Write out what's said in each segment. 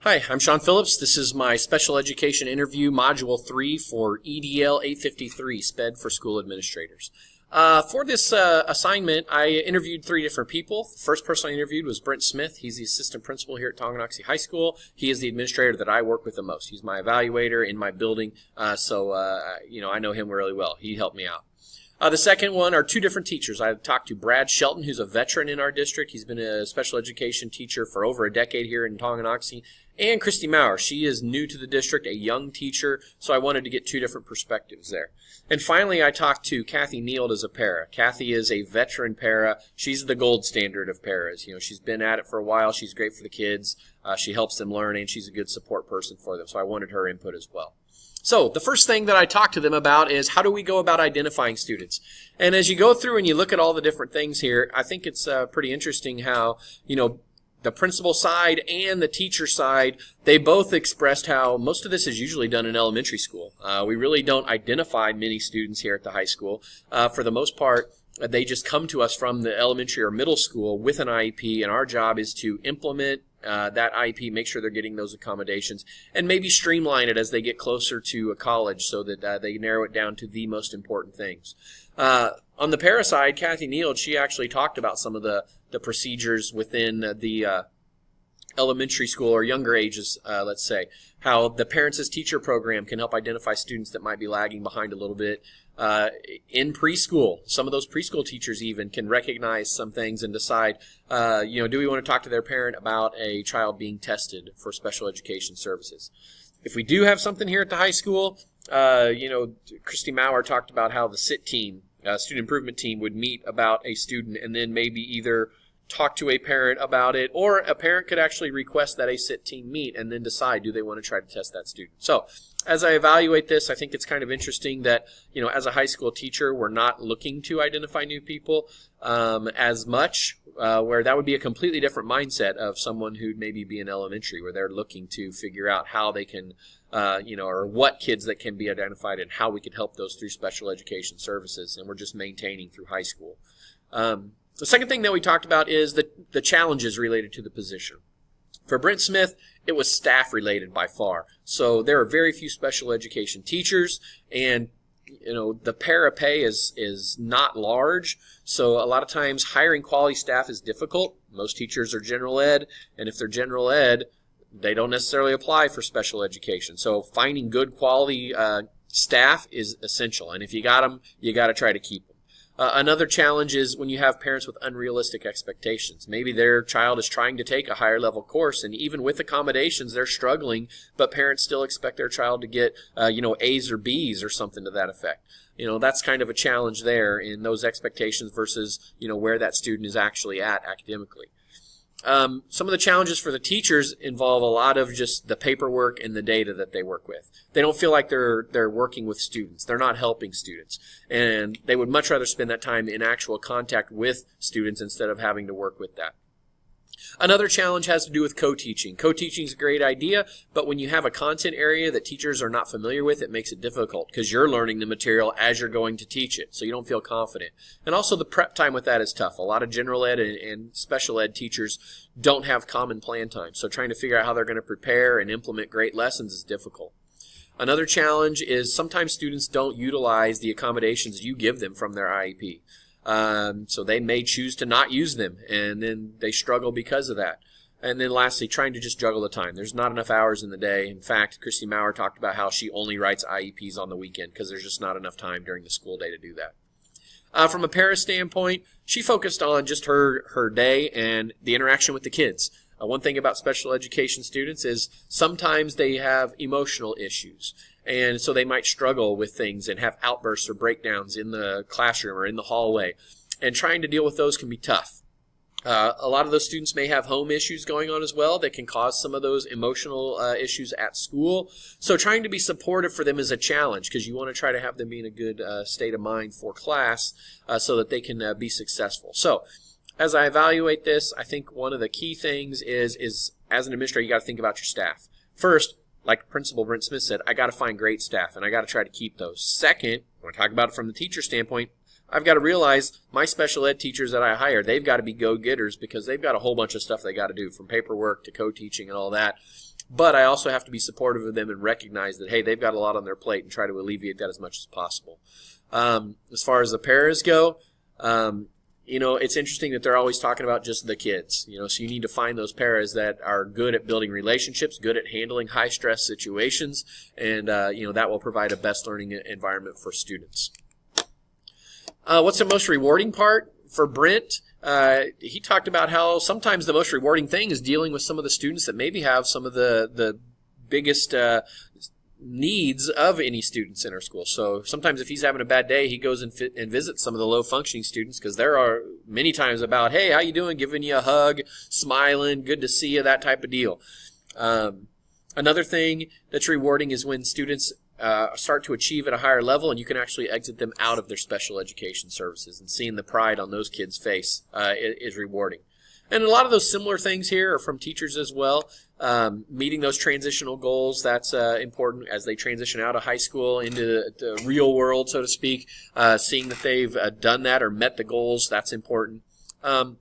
Hi, I'm Sean Phillips. This is my special education interview, Module 3 for EDL 853, SPED for School Administrators. For this assignment, I interviewed 3 different people. The first person I interviewed was Brent Smith. He's the assistant principal here at Tonganoxie High School. He is the administrator that I work with the most. He's my evaluator in my building, so I know him really well. He helped me out. The second one are 2 different teachers. I talked to Brad Shelton, who's a veteran in our district. He's been a special education teacher for over a decade here in Tonganoxie. And Christy Maurer. She is new to the district, a young teacher, so I wanted to get 2 different perspectives there. And finally, I talked to Kathy Neild as a para. Kathy is a veteran para. She's the gold standard of paras. She's been at it for a while. She's great for the kids. She helps them learn, and she's a good support person for them, so I wanted her input as well. So the first thing that I talked to them about is how do we go about identifying students? And as you go through and you look at all the different things here, I think it's pretty interesting how, the principal side and the teacher side, they both expressed how most of this is usually done in elementary school. We really don't identify many students here at the high school. For the most part, they just come to us from the elementary or middle school with an IEP, and our job is to implement that IEP, make sure they're getting those accommodations, and maybe streamline it as they get closer to a college so that they narrow it down to the most important things. On the para side, Kathy Neild, she actually talked about some of the procedures within the elementary school or younger ages, let's say, how the Parents as Teacher program can help identify students that might be lagging behind a little bit. In preschool, some of those preschool teachers even can recognize some things and decide, do we want to talk to their parent about a child being tested for special education services? If we do have something here at the high school, Christy Maurer talked about how the SIT team, student improvement team, would meet about a student and then maybe either talk to a parent about it, or a parent could actually request that a SIT team meet and then decide, do they want to try to test that student? So as I evaluate this, I think it's kind of interesting that, as a high school teacher, we're not looking to identify new people as much, where that would be a completely different mindset of someone who'd maybe be in elementary, where they're looking to figure out how they can, or what kids that can be identified and how we could help those through special education services, and we're just maintaining through high school. The second thing that we talked about is the challenges related to the position. For Brent Smith, it was staff related by far. So there are very few special education teachers, and the para pay is not large. So a lot of times hiring quality staff is difficult. Most teachers are general ed, and if they're general ed, they don't necessarily apply for special education. So finding good quality staff is essential, and if you got them, you got to try to keep them. Another challenge is when you have parents with unrealistic expectations. Maybe their child is trying to take a higher level course, and even with accommodations, they're struggling, but parents still expect their child to get, A's or B's or something to that effect. That's kind of a challenge there in those expectations versus, where that student is actually at academically. Some of the challenges for the teachers involve a lot of just the paperwork and the data that they work with. They don't feel like they're working with students. They're not helping students. And they would much rather spend that time in actual contact with students instead of having to work with that. Another challenge has to do with co-teaching. Co-teaching is a great idea, but when you have a content area that teachers are not familiar with, it makes it difficult because you're learning the material as you're going to teach it, so you don't feel confident. And also the prep time with that is tough. A lot of general ed and special ed teachers don't have common plan time, so trying to figure out how they're going to prepare and implement great lessons is difficult. Another challenge is sometimes students don't utilize the accommodations you give them from their IEP. So they may choose to not use them, and then they struggle because of that. And then lastly, trying to just juggle the time. There's not enough hours in the day. In fact, Christy Maurer talked about how she only writes IEPs on the weekend because there's just not enough time during the school day to do that. From a para standpoint, she focused on just her day and the interaction with the kids. One thing about special education students is sometimes they have emotional issues. And so they might struggle with things and have outbursts or breakdowns in the classroom or in the hallway. And trying to deal with those can be tough. A lot of those students may have home issues going on as well that can cause some of those emotional issues at school. So trying to be supportive for them is a challenge because you want to try to have them be in a good state of mind for class so that they can be successful. So as I evaluate this, I think one of the key things is as an administrator, you got to think about your staff. First, like Principal Brent Smith said, I got to find great staff, and I got to try to keep those. Second, when I talk about it from the teacher standpoint, I've got to realize my special ed teachers that I hire, they've got to be go-getters because they've got a whole bunch of stuff they got to do, from paperwork to co-teaching and all that. but I also have to be supportive of them and recognize that, hey, they've got a lot on their plate, and try to alleviate that as much as possible. As far as the paras go, it's interesting that they're always talking about just the kids. So you need to find those paras that are good at building relationships, good at handling high-stress situations, and, that will provide a best learning environment for students. What's the most rewarding part for Brent? He talked about how sometimes the most rewarding thing is dealing with some of the students that maybe have some of the biggest needs of any students in our school. So sometimes if he's having a bad day, he goes and visits some of the low-functioning students, because there are many times about, hey, how you doing, giving you a hug, smiling, good to see you, that type of deal. Another thing that's rewarding is when students start to achieve at a higher level, and you can actually exit them out of their special education services, and seeing the pride on those kids' face is rewarding. And a lot of those similar things here are from teachers as well. Meeting those transitional goals, that's important as they transition out of high school into the real world, so to speak. Seeing that they've done that or met the goals, that's important. And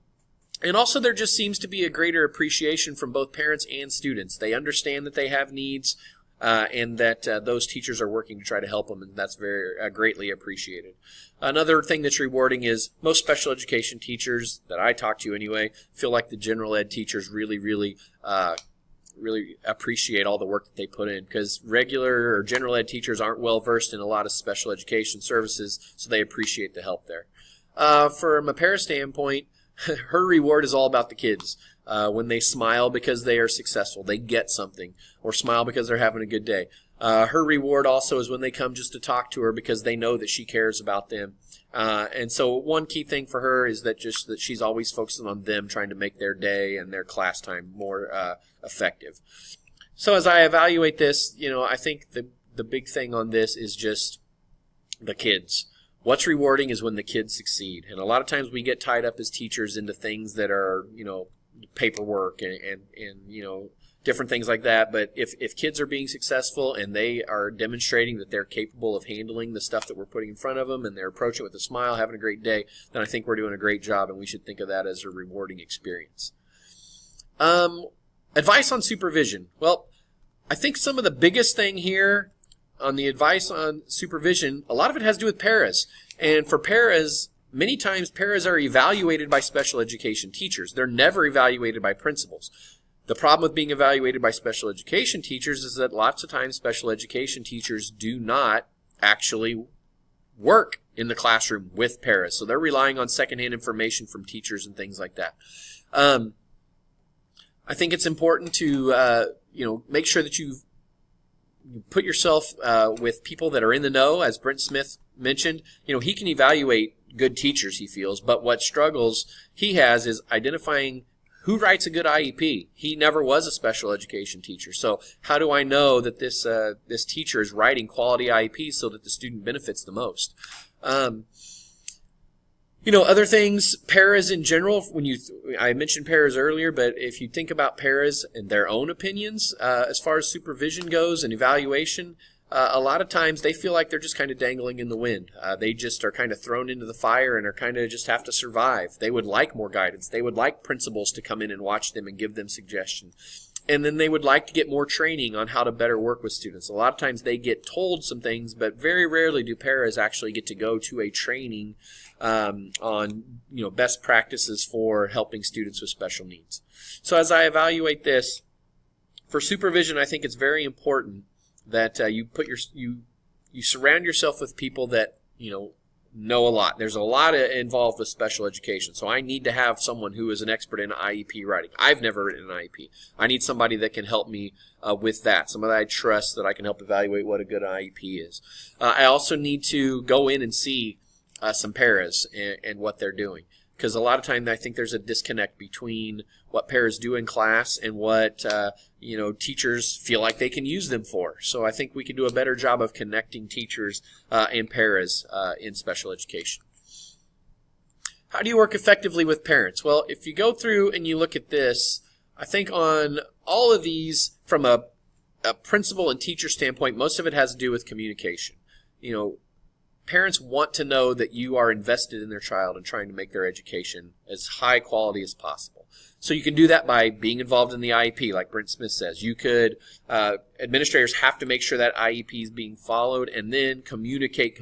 also there just seems to be a greater appreciation from both parents and students. They understand that they have needs, and that those teachers are working to try to help them, and that's very greatly appreciated. Another thing that's rewarding is most special education teachers that I talk to anyway feel like the general ed teachers really appreciate all the work that they put in, because regular or general ed teachers aren't well versed in a lot of special education services, so they appreciate the help there. From a para standpoint, her reward is all about the kids. When they smile because they are successful, they get something, or smile because they're having a good day. Her reward also is when they come just to talk to her because they know that she cares about them. And so one key thing for her is that she's always focusing on them, trying to make their day and their class time more effective. So as I evaluate this, I think the big thing on this is just the kids. What's rewarding is when the kids succeed. And a lot of times we get tied up as teachers into things that are, paperwork and different things like that. But if kids are being successful and they are demonstrating that they're capable of handling the stuff that we're putting in front of them, and they're approaching it with a smile, having a great day, then I think we're doing a great job, and we should think of that as a rewarding experience. Advice on supervision. Well, I think some of the biggest thing here on the advice on supervision, a lot of it has to do with paras. And for paras, many times paras are evaluated by special education teachers. They're never evaluated by principals. The problem with being evaluated by special education teachers is that lots of times special education teachers do not actually work in the classroom with paras. So they're relying on secondhand information from teachers and things like that. I think it's important to make sure that you put yourself with people that are in the know. As Brent Smith mentioned, he can evaluate good teachers, he feels, but what struggles he has is identifying who writes a good IEP. He never was a special education teacher, so how do I know that this teacher is writing quality IEPs so that the student benefits the most? Other things, paras in general, I mentioned paras earlier, but if you think about paras and their own opinions, as far as supervision goes and evaluation, a lot of times they feel like they're just kind of dangling in the wind. They just are kind of thrown into the fire and are kind of just have to survive. They would like more guidance. They would like principals to come in and watch them and give them suggestions. And then they would like to get more training on how to better work with students. A lot of times they get told some things, but very rarely do paras actually get to go to a training on best practices for helping students with special needs. So as I evaluate this, for supervision, I think it's very important that you surround yourself with people that know a lot. There's a lot involved with special education, so I need to have someone who is an expert in IEP writing. I've never written an IEP. I need somebody that can help me with that, somebody I trust that I can help evaluate what a good IEP is. I also need to go in and see some paras and what they're doing, because a lot of times I think there's a disconnect between what paras do in class and what teachers feel like they can use them for. So I think we can do a better job of connecting teachers and paras in special education. How do you work effectively with parents? Well, if you go through and you look at this, I think on all of these, from a principal and teacher standpoint, most of it has to do with communication. Parents want to know that you are invested in their child and trying to make their education as high quality as possible. So you can do that by being involved in the IEP, like Brent Smith says. You could, administrators have to make sure that IEP is being followed, and then communicate.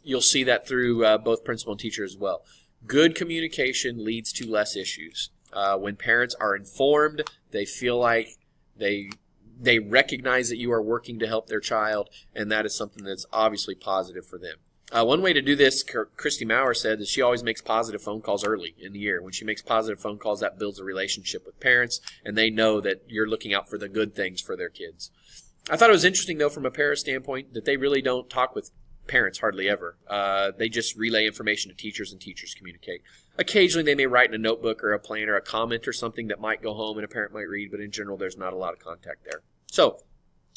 You'll see that through both principal and teacher as well. Good communication leads to less issues. When parents are informed, they feel like they recognize that you are working to help their child, and that is something that's obviously positive for them. One way to do this, Christy Maurer said, that she always makes positive phone calls early in the year. When she makes positive phone calls, that builds a relationship with parents, and they know that you're looking out for the good things for their kids. I thought it was interesting, though, from a para standpoint, that they really don't talk with parents hardly ever. They just relay information to teachers, and teachers communicate. Occasionally, they may write in a notebook or a plan or a comment or something that might go home and a parent might read, but in general, there's not a lot of contact there. So,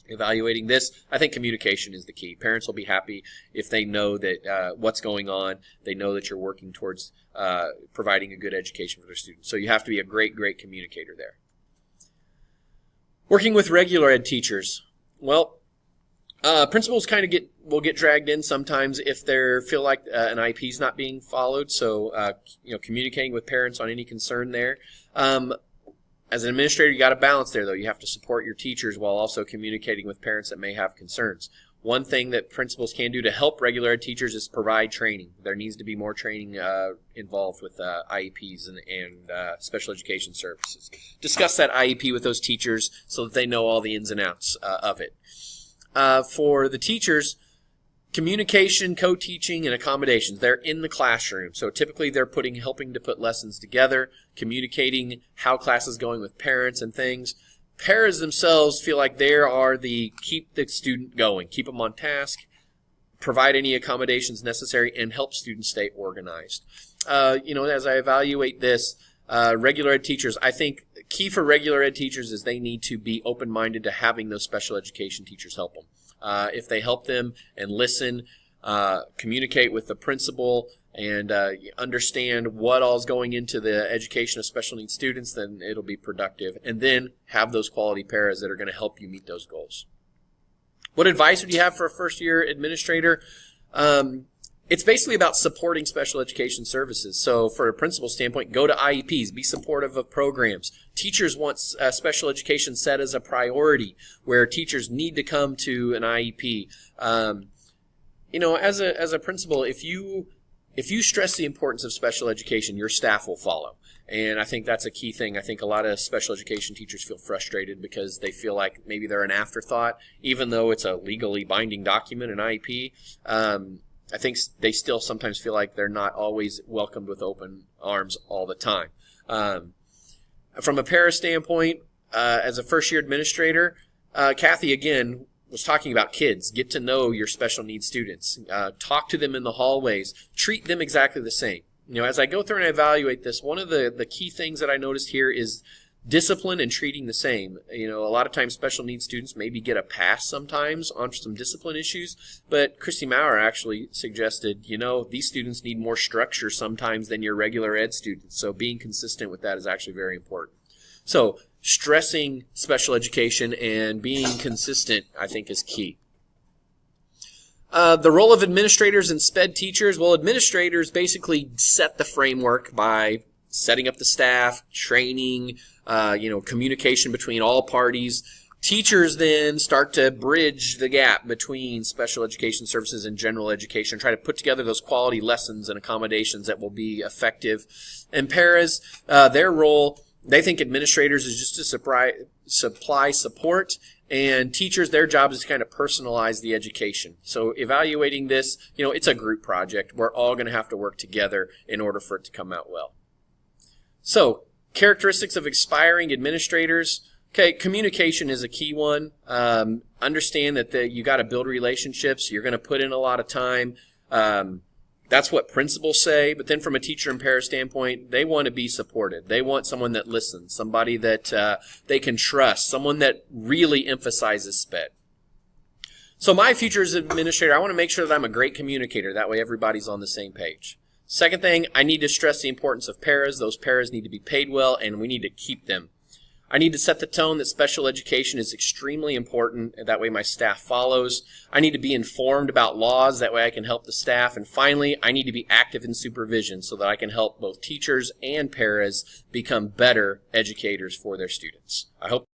evaluating this, I think communication is the key. Parents will be happy if they know that what's going on. They know that you're working towards providing a good education for their students. So you have to be a great communicator there. Working with regular ed teachers. Well, principals kind of will get dragged in sometimes if they feel like an IEP is not being followed. So communicating with parents on any concern there. As an administrator, you got to balance there, though. You have to support your teachers while also communicating with parents that may have concerns. One thing that principals can do to help regular ed teachers is provide training. There needs to be more training involved with IEPs and special education services. Discuss that IEP with those teachers so that they know all the ins and outs of it. For the teachers, communication, co-teaching, and accommodations. They're in the classroom. So typically they're helping to put lessons together, communicating how class is going with parents and things. Paras themselves feel like they are keep the student going, keep them on task, provide any accommodations necessary, and help students stay organized. As I evaluate this, regular ed teachers, I think the key for regular ed teachers is they need to be open-minded to having those special education teachers help them. If they help them and listen, communicate with the principal, and understand what all is going into the education of special needs students, then it'll be productive. And then have those quality paras that are going to help you meet those goals. What advice would you have for a first-year administrator? It's basically about supporting special education services. So for a principal standpoint, go to IEPs, be supportive of programs. Teachers want special education set as a priority where teachers need to come to an IEP. As a principal, if you stress the importance of special education, your staff will follow. And I think that's a key thing. I think a lot of special education teachers feel frustrated because they feel like maybe they're an afterthought, even though it's a legally binding document, an IEP. I think they still sometimes feel like they're not always welcomed with open arms all the time. From a para standpoint, as a first-year administrator, Kathy, again, was talking about kids. Get to know your special needs students. Talk to them in the hallways. Treat them exactly the same. As I go through and evaluate this, one of the key things that I noticed here is discipline and treating the same. A lot of times special needs students maybe get a pass sometimes on some discipline issues, but Christy Maurer actually suggested, these students need more structure sometimes than your regular ed students. So being consistent with that is actually very important. So stressing special education and being consistent, I think, is key. The role of administrators and SPED teachers, well, administrators basically set the framework by setting up the staff, training, communication between all parties. Teachers then start to bridge the gap between special education services and general education, try to put together those quality lessons and accommodations that will be effective. And paras, their role, they think administrators is just to supply support, and teachers, their job is to kind of personalize the education. So evaluating this, it's a group project. We're all going to have to work together in order for it to come out well. So, characteristics of aspiring administrators. Okay, communication is a key one. Understand that you got to build relationships. You're going to put in a lot of time. That's what principals say. But then from a teacher and para standpoint, they want to be supported. They want someone that listens, somebody that they can trust, someone that really emphasizes SPED. So my future as administrator, I want to make sure that I'm a great communicator. That way everybody's on the same page. Second thing, I need to stress the importance of paras. Those paras need to be paid well, and we need to keep them. I need to set the tone that special education is extremely important, and that way my staff follows. I need to be informed about laws, that way I can help the staff. And finally, I need to be active in supervision so that I can help both teachers and paras become better educators for their students. I hope